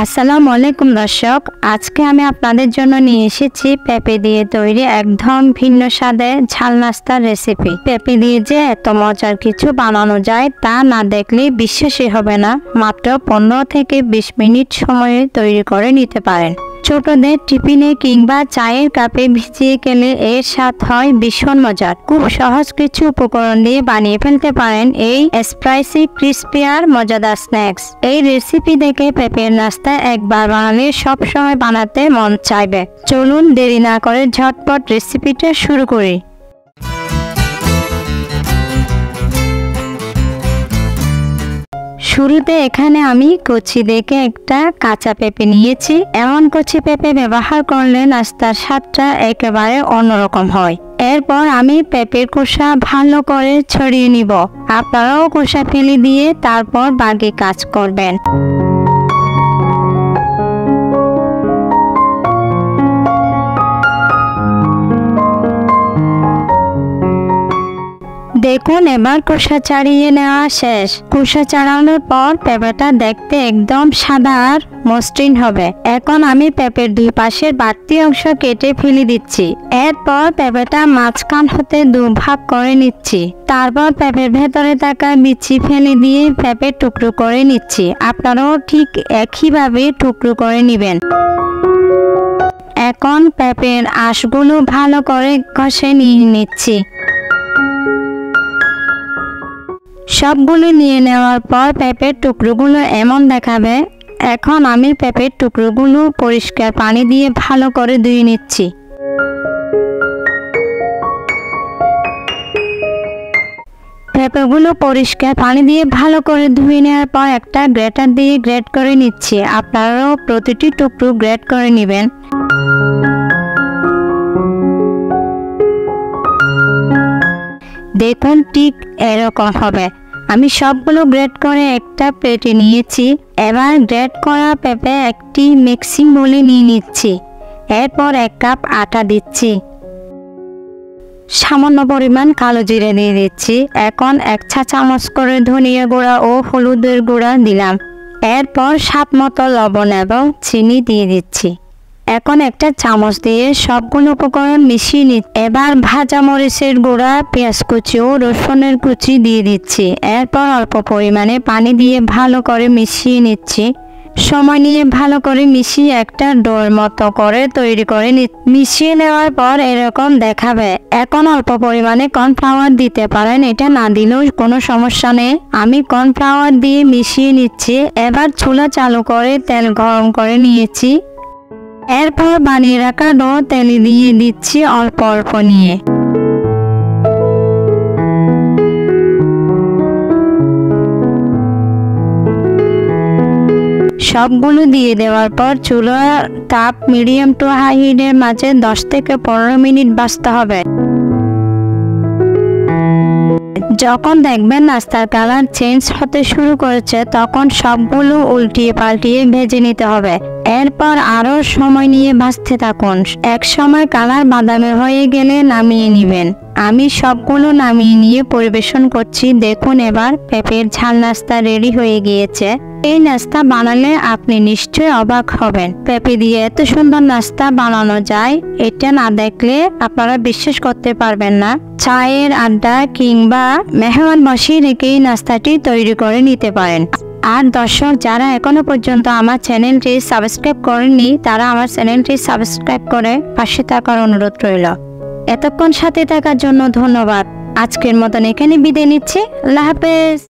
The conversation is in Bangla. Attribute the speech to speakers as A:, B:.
A: আসসালামু আলাইকুম দর্শক, আজকে আমি আপনাদের জন্য নিয়ে এসেছি পেঁপে দিয়ে তৈরি একদম ভিন্ন স্বাদের ঝাল নাস্তার রেসিপি। পেঁপে দিয়ে যে এত মজার কিছু বানানো যায় তা না দেখলে বিশ্বাসই হবে না। মাত্র 15 থেকে 20 মিনিট সময়ে তৈরি করে নিতে পারেন। ছোটদের টিফিনে কিংবা চায়ের কাপে ভিজিয়ে খেলে এর স্বাদ হয় ভীষণ মজার। খুব সহজ কিছু উপকরণ দিয়ে বানিয়ে ফেলতে পারেন এই স্পাইসি ক্রিস্পি আর মজাদার স্ন্যাক্স। এই রেসিপি দেখে পেঁপের নাস্তা একবার বানালে সব সময় বানাতে মন চাইবে। চলুন দেরি না করে ঝটপট রেসিপিটা শুরু করি। শুরুতে এখানে আমি কচি দেখে একটা কাঁচা পেঁপে নিয়েছি। এমন কচি পেঁপে ব্যবহার করলে নাস্তার স্বাদটা একেবারে অন্যরকম হয়। এরপর আমি পেঁপের খোসা ভালো করে ছড়িয়ে নিব। আপনারাও খোসা ফেলে দিয়ে তারপর বাকি কাজ করবেন। দেখুন, এবার খোসা ছাড়িয়ে নেওয়া শেষ। খোসা ছাড়ানোর পর পেঁপেটা দেখতে একদম সাদা আর মসৃণ হবে। এখন আমি পেঁপের দুই পাশের বাড়তি অংশ কেটে ফেলে দিচ্ছি। এরপর পেঁপেটা মাঝখান হতে দুভাগ করে নিচ্ছি। তারপর পেঁপের ভেতরে থাকা বিচি ফেলে দিয়ে পেঁপের টুকরো করে নিচ্ছি। আপনারাও ঠিক একইভাবে টুকরো করে নেবেন। এখন পেঁপের আঁশগুলো ভালো করে ঘষে নিয়ে নিচ্ছি। সবগুলো নিয়ে নেওয়ার পর পেঁপের টুকরোগুলো এমন দেখাবে। এখন আমি পেঁপের টুকরোগুলো পরিষ্কার পানি দিয়ে ভালো করে ধুয়ে নিচ্ছি। পেঁপেগুলো পরিষ্কার পানি দিয়ে ভালো করে ধুয়ে নেওয়ার পর একটা গ্রেটার দিয়ে গ্রেট করে নিচ্ছি। আপনারাও প্রতিটি টুকরো গ্রেট করে নেবেন। দেখুন, ঠিক এরকম হবে। আমি সবগুলো গ্রেট করে একটা প্লেটে নিয়েছি। এবার গ্রেট করা পেঁপে একটি মিক্সিং বোলে নিয়ে নিচ্ছি। এরপর 1 কাপ আটা দিচ্ছি। সামান্য পরিমাণ কালো জিরে দিয়ে দিচ্ছি। এখন 1 চা চামচ করে ধনিয়া গুঁড়া ও হলুদের গুঁড়া দিলাম। এরপর স্বাদ মতো লবণ এবং চিনি দিয়ে দিচ্ছি। এখন একটা চামচ দিয়ে সবগুলো উপকরণ মিশিয়ে নিচ্ছি। এবার ভাজা মরিচের গুঁড়া, পেঁয়াজ কুচি ও রসুনের কুচি দিয়ে দিচ্ছি। এরপর অল্প পরিমাণে পানি দিয়ে ভালো করে মিশিয়ে নিচ্ছি। সময় নিয়ে ভালো করে মিশিয়ে একটা ডোর মতো করে তৈরি করে মিশিয়ে নেওয়ার পর এরকম দেখাবে। এখন অল্প পরিমাণে কর্নফ্লাওয়ার দিতে পারেন, এটা না দিলেও কোনো সমস্যা নেই। আমি কর্নফ্লাওয়ার দিয়ে মিশিয়ে নিচ্ছি। এবার চুলা চালু করে তেল গরম করে নিয়েছি। এরপর বানিয়ে রাখা ডো তেলে দিয়ে দিচ্ছি অল্প অল্প নিয়ে। সবগুলো দিয়ে দেওয়ার পর চুলার তাপ মিডিয়াম টু হাই হিটের মাঝে 10 থেকে 15 মিনিট ভাজতে হবে। যখন দেখবেন নাস্তার কালার চেঞ্জ হতে শুরু করেছে তখন সবগুলো উল্টিয়ে পাল্টিয়ে ভেজে নিতে হবে। এরপর আরও সময় নিয়ে ভাজতে থাকুন। এক সময় কালার বাদামি হয়ে গেলে নামিয়ে নেবেন। আমি সবগুলো নামিয়ে নিয়ে পরিবেশন করছি। দেখুন, এবার পেঁপের ঝাল নাস্তা রেডি হয়ে গিয়েছে। এই নাস্তা বানালে আপনি নিশ্চয়ই অবাক হবেন। পেঁপে দিয়ে এত সুন্দর নাস্তা বানানো যায়, এটা না দেখলে আপনারা বিশ্বাস করতে পারবেন না। চায়ের আড্ডা কিংবা মেহমান বসিয়ে রেখে এই নাস্তাটি তৈরি করে নিতে পারেন। আর দর্শক, যারা এখনো পর্যন্ত আমার চ্যানেলটি সাবস্ক্রাইব করেননি তারা আমার চ্যানেলটি সাবস্ক্রাইব করে পাশে থাকার অনুরোধ রইল। এতক্ষণ সাথে থাকার জন্য ধন্যবাদ। আজকের মতন এখানে বিদায় নিচ্ছি। আল্লাহ হাফেজ।